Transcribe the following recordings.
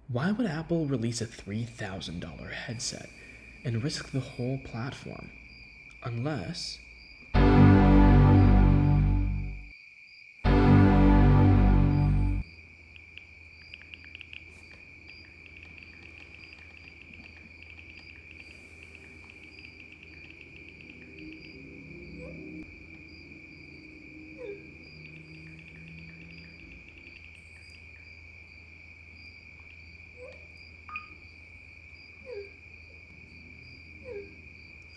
Why would Apple release a $3,000 headset and risk the whole platform? Unless...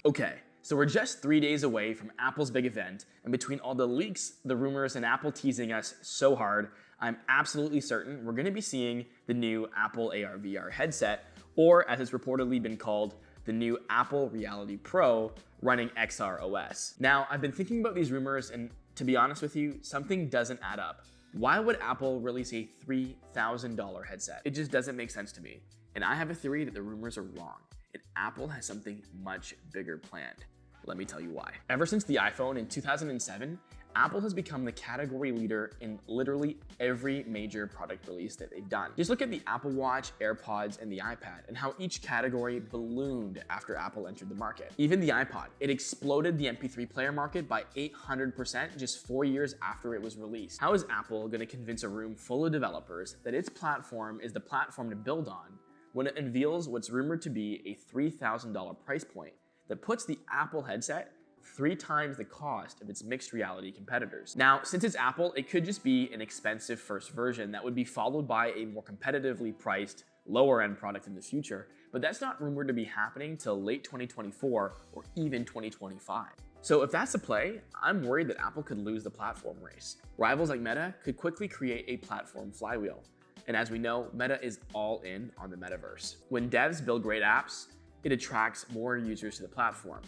Okay, so we're just 3 days away from Apple's big event, and between all the leaks, the rumors, and Apple teasing us so hard, I'm absolutely certain we're gonna be seeing the new Apple AR/VR headset, or as it's reportedly been called, the new Apple Reality Pro running XR OS. Now, I've been thinking about these rumors, and to be honest with you, something doesn't add up. Why would Apple release a $3,000 headset? It just doesn't make sense to me. And I have a theory that the rumors are wrong, and Apple has something much bigger planned. Let me tell you why. Ever since the iPhone in 2007, Apple has become the category leader in literally every major product release that they've done. Just look at the Apple Watch, AirPods, and the iPad, and how each category ballooned after Apple entered the market. Even the iPod, it exploded the MP3 player market by 800% just 4 years after it was released. How is Apple gonna convince a room full of developers that its platform is the platform to build on when it unveils what's rumored to be a $3,000 price point that puts the Apple headset 3 times the cost of its mixed reality competitors? Now, since it's Apple, it could just be an expensive first version that would be followed by a more competitively priced, lower end product in the future, but that's not rumored to be happening till late 2024 or even 2025. So if that's the play, I'm worried that Apple could lose the platform race. Rivals like Meta could quickly create a platform flywheel. And as we know, Meta is all in on the metaverse. When devs build great apps, it attracts more users to the platform.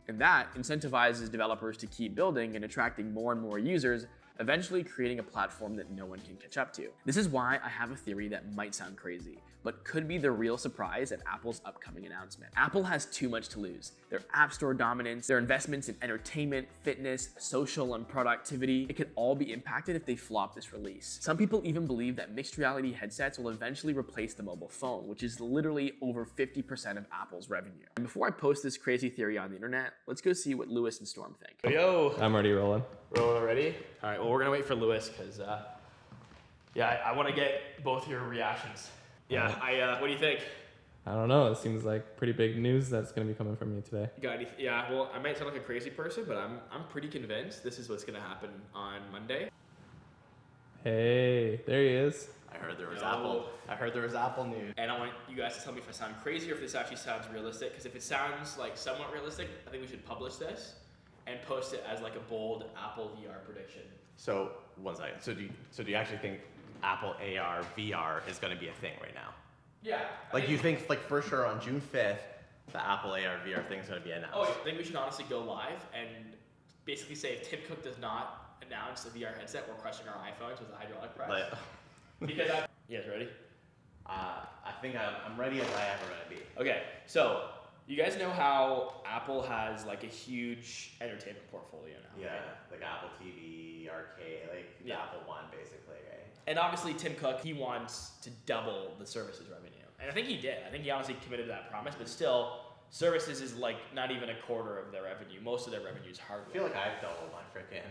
And that incentivizes developers to keep building and attracting more and more users, eventually creating a platform that no one can catch up to. This is why I have a theory that might sound crazy, but could be the real surprise at Apple's upcoming announcement. Apple has too much to lose. Their App Store dominance, their investments in entertainment, fitness, social, and productivity, it could all be impacted if they flop this release. Some people even believe that mixed reality headsets will eventually replace the mobile phone, which is literally over 50% of Apple's revenue. And before I post this crazy theory on the internet, let's go see what Lewis and Storm think. Yo, I'm already rolling. rolling already? All right, well, we're gonna wait for Lewis because, I want to get both your reactions. Yeah, what do you think? I don't know. It seems like pretty big news that's going to be coming from you today. You got any, yeah, well, I might sound like a crazy person, but I'm pretty convinced this is what's gonna happen on Monday. Hey, there he is. I heard there was No. Apple. I heard there was Apple news. And I want you guys to tell me if I sound crazy or if this actually sounds realistic. Because if it sounds like somewhat realistic, I think we should publish this and post it as like a bold Apple VR prediction. So one second. So do you actually think Apple AR VR is going to be a thing right now? Yeah. Like you think like for sure on June 5th, the Apple AR VR thing is going to be announced? Oh, I think we should honestly go live and basically say if Tim Cook does not announce the VR headset, we're crushing our iPhones with a hydraulic press. Like, Because you guys ready? I think I'm ready as I ever going to be. Okay, so you guys know how Apple has like a huge entertainment portfolio now. Yeah, right? like Apple TV, arcade, like the Yeah. Apple One basically, right? And obviously Tim Cook, he wants to double the services revenue. And I think he did. I think he honestly committed to that promise, but still, services is like not even a quarter of their revenue. Most of their revenue is hardware. I feel like I've doubled my freaking,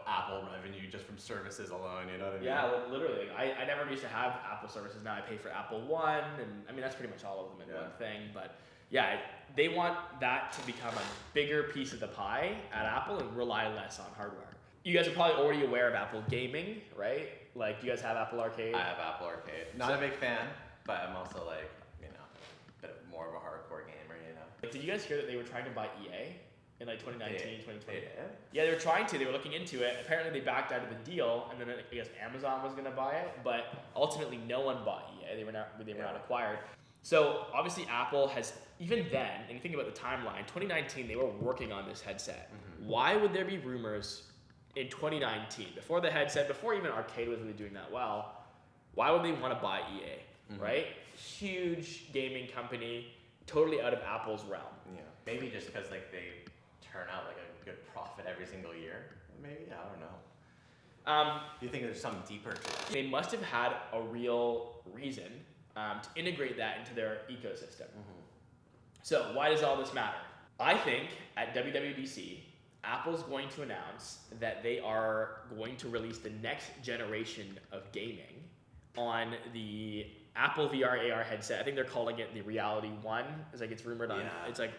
Apple revenue just from services alone, you know what I mean? Yeah, literally. I never used to have Apple services. Now I pay for Apple One, and I mean, that's pretty much all of them in one thing. But yeah, they want that to become a bigger piece of the pie at Apple and rely less on hardware. You guys are probably already aware of Apple Gaming, right? Like, do you guys have Apple Arcade? I have Apple Arcade. Not a big fan, but I'm also like, a bit of more of a hardcore gamer, Like, did you guys hear that they were trying to buy EA in like 2019, 2020? They did? Yeah, they were trying to. They were looking into it. Apparently, they backed out of the deal, and then I guess Amazon was going to buy it, but ultimately, no one bought EA. They were not acquired. So obviously, Apple has even then, and you think about the timeline. 2019, they were working on this headset. Mm-hmm. Why would there be rumors in 2019 before the headset, before even arcade was really doing that well? Why would they want to buy EA? Mm-hmm. Right? Huge gaming company, totally out of Apple's realm. Yeah. Maybe just because like they turn out like a good profit every single year. Maybe, I don't know. Do you think there's something deeper to it? They must have had a real reason to integrate that into their ecosystem. So why does all this matter? I think at WWDC, Apple's going to announce that they are going to release the next generation of gaming on the Apple VR AR headset. I think they're calling it the Reality One. It's like it's rumored on. Yeah. It's like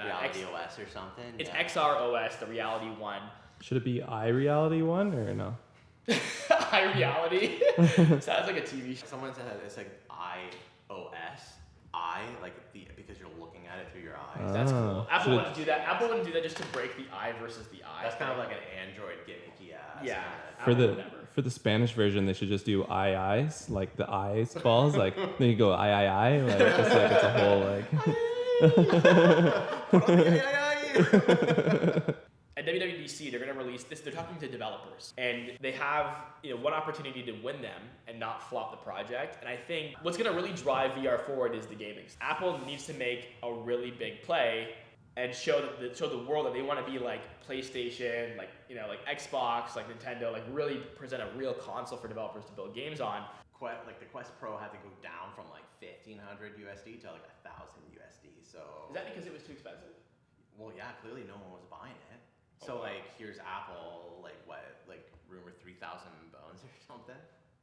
Reality OS or something? It's Yeah. XR OS, the Reality One. Should it be iReality one or no? High reality. Sounds like a TV show. Someone said it's like iOS. Because you're looking at it through your eyes. That's cool. Apple Should- wouldn't do that. Apple wouldn't do that just to break the eye versus the eye. That's kind of like an Android gimmicky ass. Yeah. For Apple the would never. for the Spanish version, they should just do eyes, like the eyes balls, like then you go I, like just like it's a whole like. At WWDC, they're going to release this. They're talking to developers, and they have one opportunity to win them and not flop the project. And I think what's going to really drive VR forward is the gaming. Apple needs to make a really big play and show the world that they want to be like PlayStation, like Xbox, like Nintendo, like really present a real console for developers to build games on. Like the Quest Pro had to go down from like $1,500 USD to like $1,000 USD. So Is that because it was too expensive? well, yeah, clearly no one was buying it. So like here's Apple, like rumor 3,000 bones or something.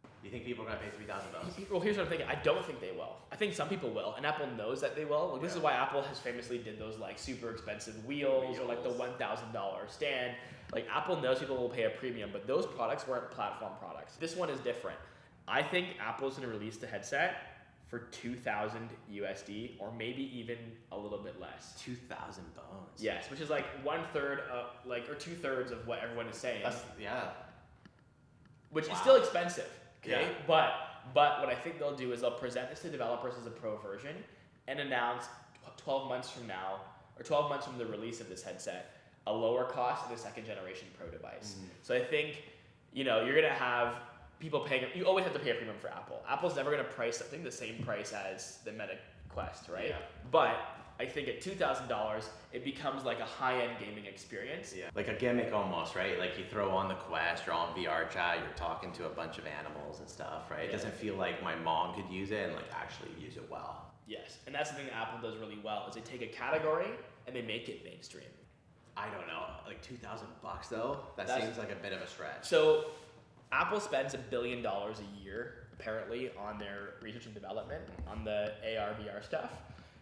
Do you think people are gonna pay 3,000 bones? Well, here's what I'm thinking. I don't think they will. I think some people will, and Apple knows that they will. Like, this is why Apple has famously did those like super expensive wheels or like the $1,000 stand. Like Apple knows people will pay a premium, but those products weren't platform products. This one is different. I think Apple's gonna release the headset for 2,000 USD or maybe even a little bit less. 2,000 bones. Yes, which is like 1/3 of or 2/3 of what everyone is saying. Which is still expensive. Okay, Yeah. but what I think they'll do is they'll present this to developers as a pro version and announce 12 months from now or 12 months from the release of this headset a lower cost of the second generation pro device. So I think you're gonna have people paying. You always have to pay a premium for Apple. Apple's never gonna price something the same price as the Meta Quest, right? Yeah. But I think at $2,000 it becomes like a high-end gaming experience. Yeah, like a gimmick almost, right? Like you throw on the Quest, you're on VR chat, you're talking to a bunch of animals and stuff, right? It Yeah. doesn't feel like my mom could use it and like actually use it well. Yes, and that's the thing that Apple does really well is they take a category and they make it mainstream. I don't know, like $2,000 though. That That's- seems like a bit of a stretch. So Apple spends $1 billion a year apparently on their research and development on the AR VR stuff.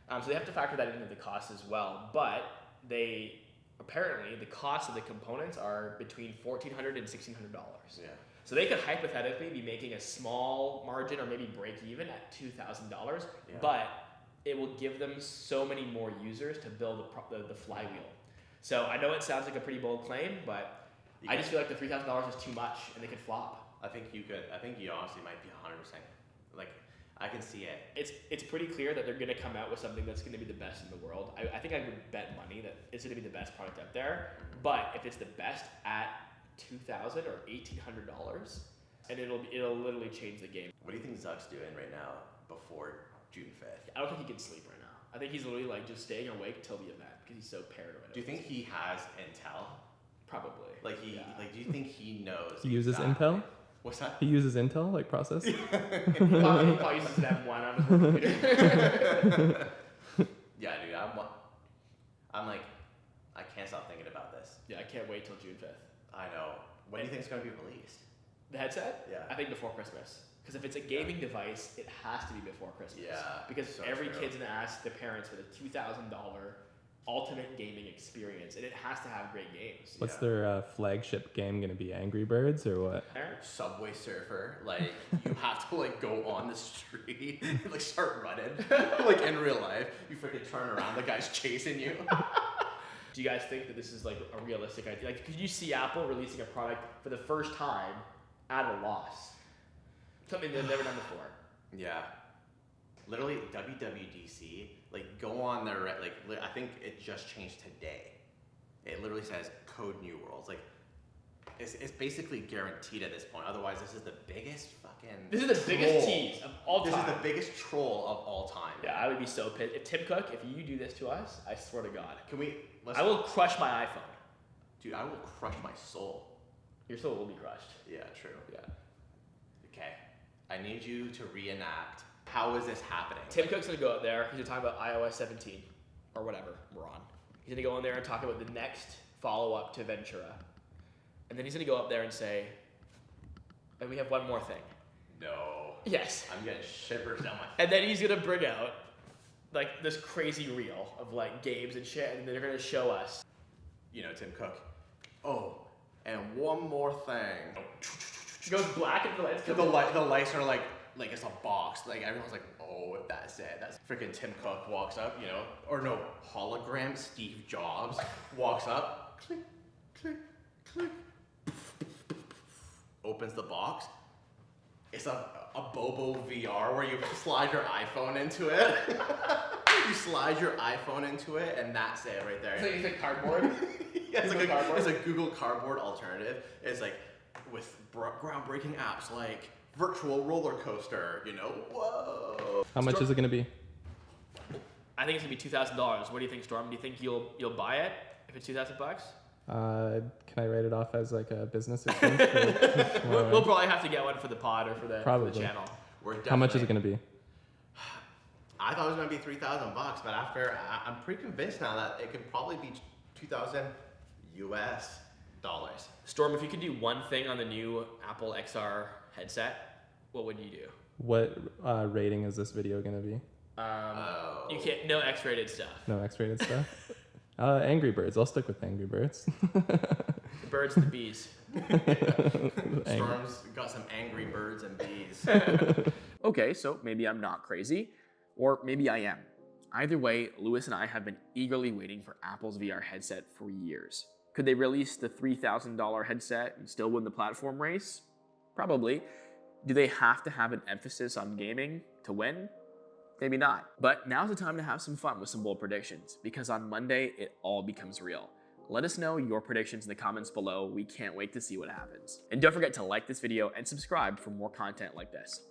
So they have to factor that into the cost as well. But the cost of the components are between $1,400 and $1,600. Yeah. So they could hypothetically be making a small margin or maybe break even at $2,000, Yeah. but it will give them so many more users to build the flywheel. So I know it sounds like a pretty bold claim, but I just feel like the $3,000 is too much and they could flop. I think you honestly might be 100%. Like, I can see it. It's pretty clear that they're going to come out with something that's going to be the best in the world. I think I would bet money that it's going to be the best product out there. But if it's the best at $2,000 or $1,800, and it'll literally change the game. What do you think Zuck's doing right now before June 5th? I don't think he can sleep right now. I think he's literally like just staying awake till the event because he's so paranoid. Do you think he has intel? Probably. Like Yeah. do you think he knows? He uses exactly- Intel? What's that? He uses Intel like process. He probably uses an M1 on his computer. Yeah, dude. I'm like, I can't stop thinking about this. Yeah, I can't wait till June 5th. I know. When do you think it's gonna be released? The headset? Yeah. I think before Christmas. Because if it's a gaming device, it has to be before Christmas. Yeah, Because so every true. kid's gonna ask their parents for the $2,000 ultimate gaming experience, and it has to have great games. What's Yeah. their flagship game gonna be? Angry Birds or what? Subway Surfer, like you have to like go on the street, like start running, like in real life. You freaking turn around, the guy's chasing you. Do you guys think that this is like a realistic idea? Like, could you see Apple releasing a product for the first time at a loss? Something they've never done before. Yeah. Literally, WWDC, like go on their, I think it just changed today. It literally says Code New Worlds. Like, it's basically guaranteed at this point. Otherwise, this is the biggest fucking. This is the biggest troll. tease of all time. This is the biggest troll of all time. Yeah, I would be so pissed. If Tim Cook, if you do this to us, I swear to God, Can we? I will crush my iPhone. Dude, I will crush my soul. Your soul will be crushed. Yeah, true. Yeah. Okay. I need you to reenact. How is this happening? Tim Cook's gonna go out there. He's gonna talk about iOS 17 or whatever we're on. He's gonna go in there and talk about the next follow-up to Ventura, and then he's gonna go up there and say, "And we have one more thing." No. Yes. I'm getting shivers down my. And then he's gonna bring out like this crazy reel of like games and shit, and they're gonna show us. You know, Tim Cook. Oh, and one more thing. It goes black and the lights come. The lights are like it's a box. Like everyone's like, oh, that's it. That's freaking Tim Cook walks up, you know, or no, hologram Steve Jobs walks up, click, click, click, opens the box. It's a Bobo VR where you slide your iPhone into it. You slide your iPhone into it, and that's it right there. It's like cardboard. Yeah, Google Cardboard? it's a Google Cardboard alternative. It's like with groundbreaking apps like virtual roller coaster. You know, whoa. How much is it going to be? I think it's gonna be $2,000. What do you think, Storm? Do you think you'll buy it if it's $2,000? Can I write it off as like a business expense? We'll probably have to get one for the pod or for the channel. How much is it going to be? I thought it was gonna be $3,000, but after I'm pretty convinced now that it could probably be $2,000 US dollars. Storm, if you could do one thing on the new Apple XR headset, what would you do? What rating is this video going to be? You can't. No X-rated stuff. No X-rated stuff? Angry Birds. I'll stick with Angry Birds. The birds and the bees. Storm's got some angry birds and bees. Okay, so maybe I'm not crazy, or maybe I am. Either way, Lewis and I have been eagerly waiting for Apple's VR headset for years. Could they release the $3,000 headset and still win the platform race? Probably. Do they have to have an emphasis on gaming to win? Maybe not. But now's the time to have some fun with some bold predictions, because on Monday, it all becomes real. Let us know your predictions in the comments below. We can't wait to see what happens. And don't forget to like this video and subscribe for more content like this.